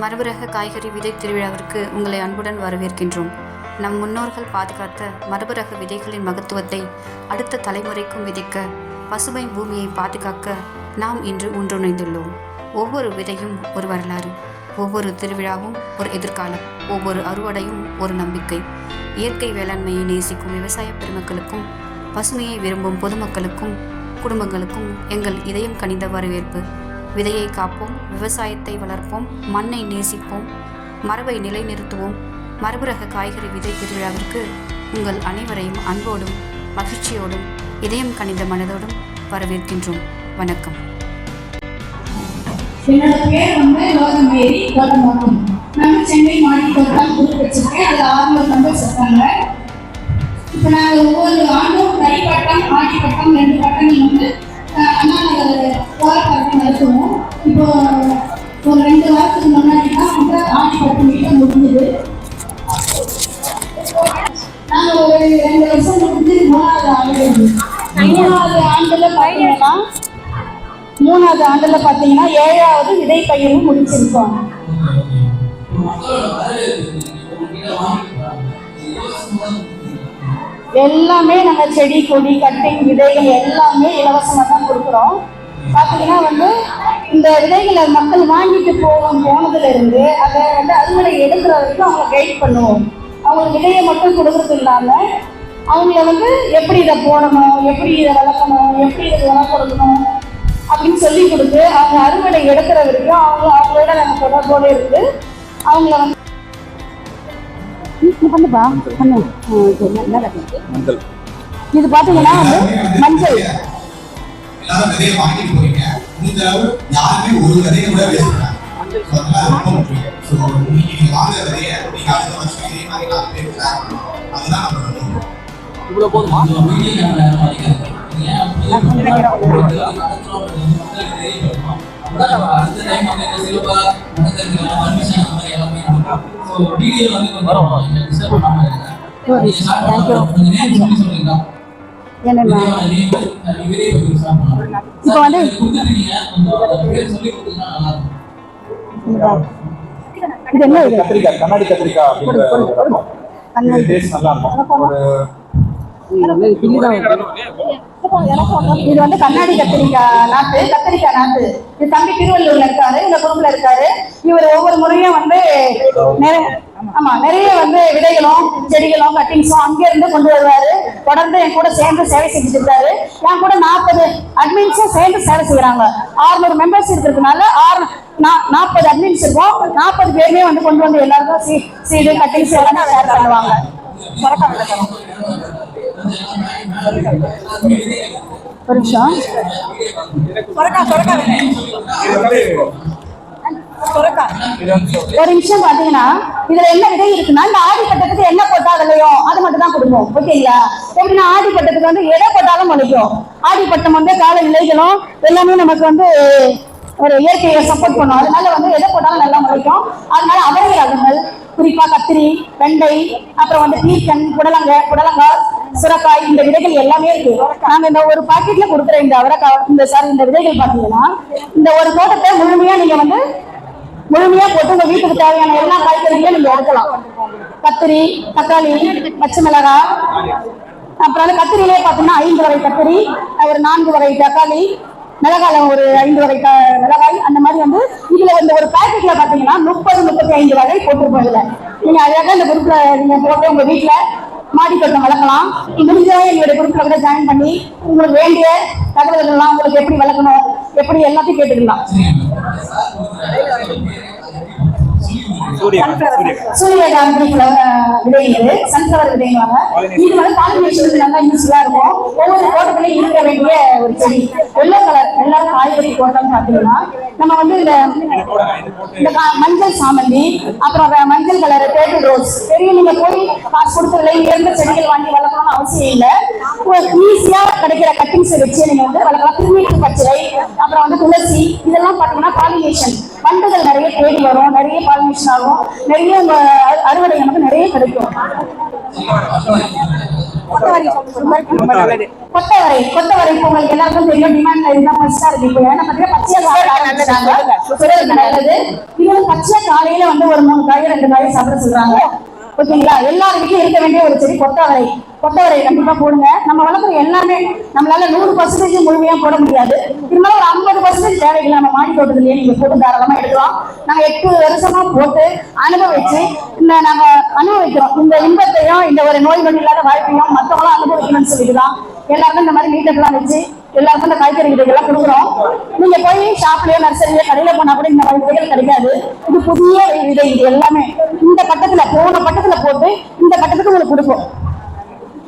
மரபுரக காய்கறி விதை திருவிழாவிற்கு உங்களை அன்புடன் வரவேற்கின்றோம். நம் முன்னோர்கள் பாதுகாத்த மரபுரக விதைகளின் மகத்துவத்தை அடுத்த தலைமுறைக்கும் விதைக்க, பசுமை பூமியை பாதுகாக்க நாம் இன்று ஒன்றிணைந்துள்ளோம். ஒவ்வொரு விதையும் ஒரு வரலாறு, ஒவ்வொரு திருவிழாவும் ஒரு எதிர்காலம், ஒவ்வொரு அறுவடையும் ஒரு நம்பிக்கை. இயற்கை வேளாண்மையை நேசிக்கும் விவசாய பெருமக்களுக்கும், பசுமையை விரும்பும் பொதுமக்களுக்கும், குடும்பங்களுக்கும் எங்கள் இதயம் கனிந்த வரவேற்பு. விதையை காப்போம், விவசாயத்தை வளர்ப்போம், மண்ணை நேசிப்போம், மரபை நிலைநிறுத்துவோம். மரபுரக காய்கறி விதை திருவிழாவிற்கு உங்கள் அனைவரையும் அன்போடும் மகிழ்ச்சியோடும் இதயம் கனிந்த மனதோடும் வரவேற்கின்றோம். வணக்கம். என்னோட பேர் லோகமேரி கோட்டமாக்கும். நான் சென்னை மாடிக்கோட்டால் குரூப் வச்சிருக்கேன். அது 600 மெம்பர்ஸ் இருக்காங்க. இப்போ நாங்கள் ஒவ்வொரு ஆண்டும் தைப்பட்டம், ஆடிப்பட்டம் 2 பட்டங்கள் அண்ணா நகர் போராட்டம் நடத்துவோம். இப்போ ஒரு 2 வாரத்துக்கு முன்னாடி தான் ஆடிப்பட்டம் கிட்ட முடிஞ்சது. நாங்கள் ஒரு 2 வருஷம் முடிஞ்சு 3வது ஆண்டுல பார்த்தீங்கன்னா 7வது விதை பயிரும் முடிச்சிருக்கோம். எல்லாமே நாங்கள் செடி கொடி கட்டிங் விதைகள் எல்லாமே இலவசமாக தான் கொடுக்குறோம். பார்த்தீங்கன்னா இந்த விதைகளை மக்கள் வாங்கிட்டு போனதுல இருந்து அதை அறுவடை எடுக்கிற வரைக்கும் அவங்க கைட் பண்ணுவோம். அவங்க விதையை மட்டும் கொடுக்கறது இல்லாமல் அவங்கள எப்படி இதை போடணும், எப்படி இதை வளர்க்கணும், எப்படி இதை வளர்க்கணும் அப்படின்னு சொல்லி கொடுத்து அவங்க அறுவடை எடுக்கிற வரைக்கும் அவங்களோட நம்ம தொடர்போடு இருந்து அவங்கள இது பாத்தீங்கன்னா மஞ்சள் கண்ணாடி கத்திரிக்காய் இது கண்ணாடி கத்திரிக்காய் நாட்டு. இது தம்பி திருவள்ளூர்ல இருக்காரு, இந்த குரூப்ல இருக்காரு. இவர் ஒவ்வொரு முறையும் நிறைய விதைகளும் செடிகளும் கட்டிங்ஸும் அங்கே இருந்து கொண்டு வருவாரு. தொடர்ந்து என் கூட சேர்ந்து சேவை செஞ்சுட்டு இருக்காரு. என் கூட 40 அட்மின்ஸும் சேர்ந்து சேவை செய்யறாங்க. 600 மெம்பர்ஸ் இருக்கிறதுனால 40 அட்மின்ஸ் இருக்கும். 40 பேருமே கொண்டு வந்து எல்லாருக்கும் சீடு கட்டிங்ஸ் எல்லாமே ஷேர் பண்ணுவாங்க. ஒரு நிமிஷம். ஒரு நிமிஷம் பாத்தீங்கன்னா இதுல என்ன விதை இருக்குன்னா, இந்த ஆடிப்பட்டத்துக்கு என்ன போட்டா விளையும் அது மட்டும் தான் கொடுப்போம். ஓகேங்களா? எப்படின்னா ஆடிப்பட்டத்துக்கு எதை போட்டாலும் முளைக்கும். ஆடிப்பட்டம் கால விளைகளும் எல்லாமே நமக்கு ஒரு இயற்கையை சப்போர்ட் பண்ணும். அதனால எதை போட்டாலும் நல்லா முளைக்கும். அதனால அவரை ரகங்கள், குறிப்பா கத்திரி, வெண்டை, அப்புறம் பீர்க்கன், புடலங்காய், சுரக்காய், இந்த விதைகள் எல்லாமே இருக்கு. நாங்க இந்த ஒரு பாக்கெட்ல கொடுக்குற இந்த அவரைக்காய் இந்த விதைகள் பாத்தீங்கன்னா இந்த ஒரு தோட்டத்தை முழுமையா நீங்க முழுமையா போட்டு உங்க வீட்டுக்கு தேவையான எல்லா காய்கறிகளையும் நீங்க எடுக்கலாம். கத்திரி, தக்காளி, பச்சை மிளகாய், அப்புறம் கத்திரியிலே பாத்தீங்கன்னா 5 வகை கத்திரி, ஒரு 4 வகை தக்காளி, மிளகாய் ஒரு 5 வகை மிளகாய், அந்த மாதிரி இதுல ஒரு பாக்கெட்ல பாத்தீங்கன்னா 30-35 வகை போட்டிருப்போம். இதுல நீங்க அழகா இந்த குரூப்ல நீங்க போட்டு உங்க வீட்டுல மாடித்தோட்டம் வளர்க்கலாம். முடிஞ்சவங்க எங்களுடைய குரூப்ல கூட ஜாயின் பண்ணி உங்களுக்கு வேண்டிய தகவல்கள்லாம் உங்களுக்கு எப்படி வளர்க்கணும், எப்படி எல்லாத்தையும் கேட்டுக்கலாம். சூரியகாந்தி விதைகள், சன்ஃபிளவர் விதைங்க. இது பாலினேஷனுக்கு நல்லா யூஸ்ஃபுல்லா இருக்கும். ஒவ்வொரு தோட்டத்திலையும் இருக்க வேண்டிய ஒரு செடி. எல்லோ கலர் எல்லாரும் காய்கறி தோட்டம் பார்த்தீங்கன்னா நம்ம இந்த மஞ்சள் சாமந்தி, அப்புறம் மஞ்சள் கலர் டேபிள் ரோஸ், பெரிய நீங்க போய் காசு கொடுத்து விலையிலிருந்து செடிகள் வாங்கி வளர்க்கணும்னு அவசியம் இல்லை. ஈஸியா கிடைக்கிற கட்டிங்ஸ் வச்சு நீங்க வளர்க்கலாம். திருநீட்டு பச்சை, அப்புறம் துளசி, இதெல்லாம் பாத்தீங்கன்னா பாலினேஷன் வண்டுகள் நிறைய தேடி வரும், நிறைய பாலினேஷன் ஆகும், நிறைய அறுவடை நமக்கு நிறைய கிடைக்கும். கொத்தவரை இப்போ உங்களுக்கு எல்லாருக்கும் தெரியும், டிமாண்ட்ல இருந்தா ஃபர்ஸ்டா இருக்கு. இப்போ ஏன்னா பாத்தீங்கன்னா பச்சையா நல்லது. இது வந்து பச்சையா காலையில வந்து ஒரு 3 காய் 2 காய் சாப்பிட சொல்றாங்க. ஓகேங்களா? எல்லார் வீட்லயும் இருக்க வேண்டிய ஒரு செடி கொத்தவரை கண்டிப்பா போடுங்க. நம்ம வளர்க்குற எல்லாமே நம்மளால 100% முழுமையா போட முடியாது. இருந்தாலும் ஒரு 50% தேவைகளை நம்ம மாடி தோட்டத்திலேயே நீங்க போட்டு தாராளமா எடுக்கலாம். நாங்க 8 வருஷமா போட்டு அனுபவிச்சு நாங்க அனுபவிக்கிறோம். இந்த இன்பத்தையும் இந்த ஒரு நோய் நொடி இல்லாத வாழ்க்கையும் மற்றவங்களும் அனுபவிக்கணும்னு சொல்லிட்டுதான் எல்லாருக்கும் இந்த மாதிரி மீட்டர்லாம் வச்சு எல்லாருக்கும் இந்த காய்கறி விதைகள்லாம் கொடுக்குறோம். நீங்க போய் ஷாப்லயோ நர்சரியிலயோ கடையில போனா கூட இந்த மாதிரி விதைகள் கிடைக்காது. இது புதிய விதை. இது எல்லாமே இந்த பட்டத்துல போன பட்டத்துல போட்டு இந்த பட்டத்துக்கு உங்களுக்கு கொடுக்கும்.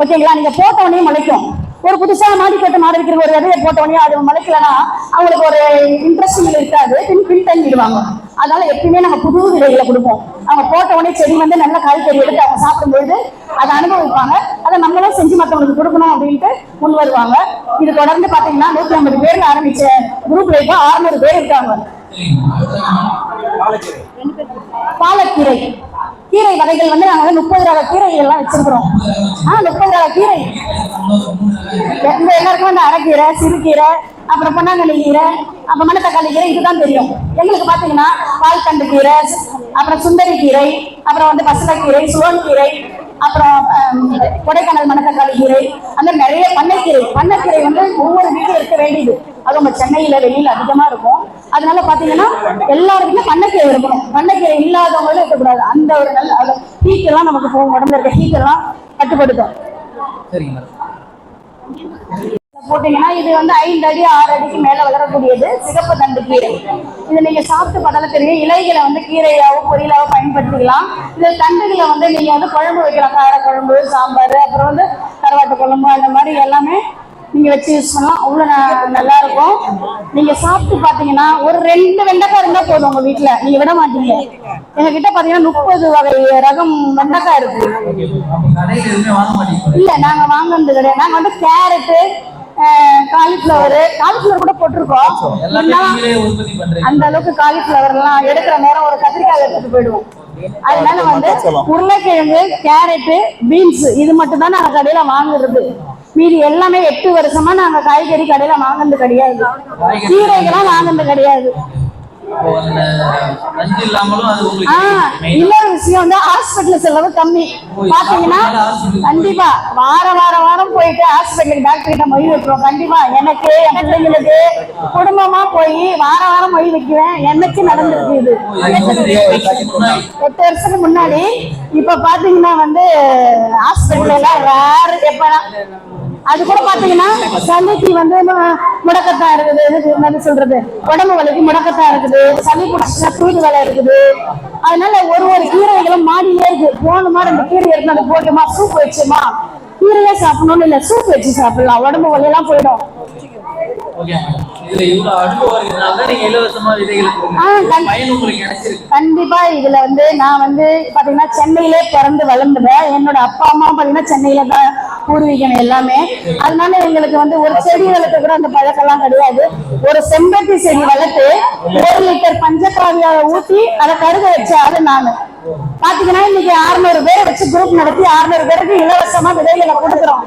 ஓகேங்களா? நீங்க போட்ட உடனே முளைக்கும். ஒரு புதுசா மாடி போட்டு மாடு வைக்கிற ஒரு விதையை போட்ட உடனே அது முளைக்கலன்னா அவங்களுக்கு ஒரு இன்ட்ரெஸ்டிங் இருக்காது, பின் தள்ளிடுவாங்க. அதனால எப்பயுமே நம்ம புது விதைகளை கொடுப்போம். அவங்க போட்ட உடனே செடி வந்து நல்ல காய்கறி எடுத்து அவங்க சாப்பிடும்போது அதை அனுபவிப்பாங்க. அதை நம்மளும் செஞ்சு மற்றவங்களுக்கு கொடுக்கணும் அப்படின்ட்டு முன் வருவாங்க. இது தொடர்ந்து பாத்தீங்கன்னா 150 பேர்ல ஆரம்பிச்ச குரூப்ல இப்போ 600 பேர் இருக்காங்க. பாலக்கீரை கீரை வகைகள் வந்து நாங்க 30 ரக கீரைகள் எல்லாம் வச்சிருக்கிறோம். 30 ரக கீரை எல்லாருக்கும் வந்து அரைக்கீரை, சிறுகீரை, அப்புறம் பொன்னாங்கண்ணி கீரை, அப்புறம் மணத்தக்காளி கீரை இதுதான் தெரியும். எங்களுக்கு பாத்தீங்கன்னா பால்கண்டு கீரை, அப்புறம் சுண்டரி கீரை, அப்புறம் வந்து பசலைக்கீரை, சுவன் கீரை, அப்புறம் கொடைக்கானல் மணத்தக்காளி கீரை, அந்த நிறைய பண்ணைக்கீரை வந்து ஒவ்வொரு வீட்டிலும் இருக்க வேண்டியது. அது நம்ம சென்னையில வெளியில அதிகமா இருக்கும். அதனால பாத்தீங்கன்னா எல்லாருக்குமே பண்ணைக்கீரை இருக்கணும். பண்ணைக்கீரை இல்லாதவங்களும் இருக்கக்கூடாது. அந்த ஒரு நல்ல ஹீட் எல்லாம் நமக்கு போகும். உடம்புல இருக்க ஹீட் எல்லாம் கட்டுப்படுத்தும். போட்டீங்கன்னா இது வந்து 5 அடி 6 அடிக்கு மேல வளரக்கூடியது சிகப்பு தண்டு கீரை. இதை நீங்க சாப்பிட்டு பதால தெரியும். இலைகளை வந்து கீரையாவோ பொரியலாவோ பயன்படுத்திக்கலாம். இந்த தண்டுகளை வந்து நீங்க வந்து குழம்பு வைக்கலாம். கார குழம்பு, சாம்பார், அப்புறம் வந்து கருவாட்டு குழம்பு, அந்த மாதிரி எல்லாமே நீங்க வச்சு யூஸ் பண்ணலாம். அவ்வளவு நல்லா இருக்கும். நீங்க சாப்பிட்டு பாத்தீங்கன்னா ஒரு 2 வெண்டைக்காய் இருந்தா போதும் உங்க வீட்டுல, நீங்க விட மாட்டீங்க. எங்க கிட்ட பாத்தீங்கன்னா 30 வகை ரகம் வெண்டைக்காய் இருக்கு. இல்ல நாங்க வாங்கினது கிடையாது. நாங்க வந்து கேரட்டு, காலிஃபிளவர் கூட போட்டிருக்கோம். அந்த அளவுக்கு காலிஃபிளவர் எல்லாம் எடுக்கிற நேரம் ஒரு கத்திரிக்காய் எடுத்துட்டு போயிடுவோம். அதனால வந்து உருளைக்கிழங்கு, கேரட்டு, பீன்ஸ் இது மட்டும் தான் நாங்க கடையில வாங்குறது. மீதி எல்லாமே 8 வருஷமா நாங்க காய்கறி கடையில வாங்கினது கிடையாது. கீரைகள்லாம் வாங்கினது கிடையாது. இன்னொரு விஷயம் வந்து ஹாஸ்பிட்டல் செலவு கம்மி. பாத்தீங்கன்னா கண்டிப்பா வாரம் போயிட்டு ஹாஸ்பிட்டலுக்கு டாக்டர் கிட்ட மொய் வைக்கிறோம். கண்டிப்பா எனக்கு என் பிள்ளைங்களுக்கு குடும்பமா போய் வாரம் மொய் வைக்குவேன். எனக்கு நடந்திருக்கு. இது 8 வருஷத்துக்கு முன்னாடி. இப்ப பாத்தீங்கன்னா வந்து ஹாஸ்பிட்டல் எல்லாம் வேற எப்பனா அது கூட பாத்தீங்கன்னா சளிக்கு வந்து முடக்கத்தான் இருக்குது. என்ன சொல்றது, உடம்பு வலிக்கு முடக்கத்தான் இருக்குது, சளி பிடிச்சா தூது வேலை இருக்குது. அதனால ஒரு கீரைகளும் மாடியிலே இருக்கு. போனோமா 2 கீரை எடுத்து அதை போட்டுமா சூப் வச்சுமா, கீரையே சாப்பிடணும்னு இல்ல சூப் வச்சு சாப்பிடலாம். உடம்பு வலியெல்லாம் போயிடும். கண்டிப்பா இதுல வந்து நான் வந்து பாத்தீங்கன்னா சென்னையிலே பிறந்து வளர்ந்துவேன். என்னோட அப்பா அம்மா பாத்தீங்கன்னா சென்னையில தான் பூர்வீகம் எல்லாமே. அதனால எங்களுக்கு வந்து ஒரு செடி வளர்த்து கூட அந்த பழக்கம் எல்லாம் கிடையாது. ஒரு செம்பருத்தி செடி வளர்த்து 1 லிட்டர் பஞ்சகாவியாவை ஊத்தி அதை கருக வச்சாரு நானு. பாத்தீங்கன்னா இன்னைக்கு 600 பேரை வச்சு குரூப் நடத்தி 600 பேருக்கு இலவசமா விதைகளை கொடுக்குறோம்.